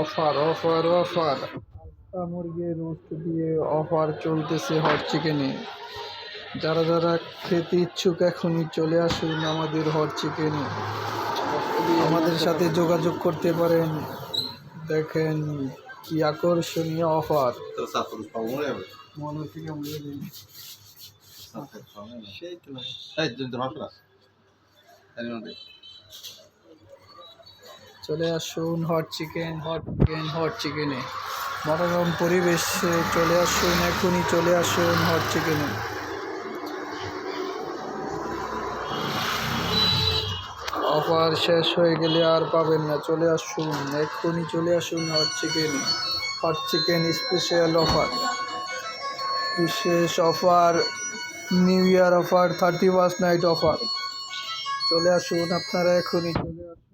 Offer offer offer মুরগির roast দিয়ে offer চলতেছে হট চিকেনে। যারা যারা খেতে ইচ্ছুক এখনই চলে আসুন আমাদের হট চিকেনে, আমাদের সাথে যোগাযোগ করতে পারেন। দেখেন কি আকর্ষণীয় অফার। মনে হচ্ছে কেমন চলে আসুন hot chicken hot chicken hot চিকেনে। মনোরম পরিবেশে চলে আসুন, এখনই চলে আসুন হট চিকেনে। অফার শেষ হয়ে গেলে আর পাবেন না, চলে আসুন এখনই চলে আসুন হট চিকেনে। হট চিকেন স্পেশাল অফার, বিশেষ offer, new year offer, 31st night offer. চলে আসুন আপনারা এখনই চলে আসুন।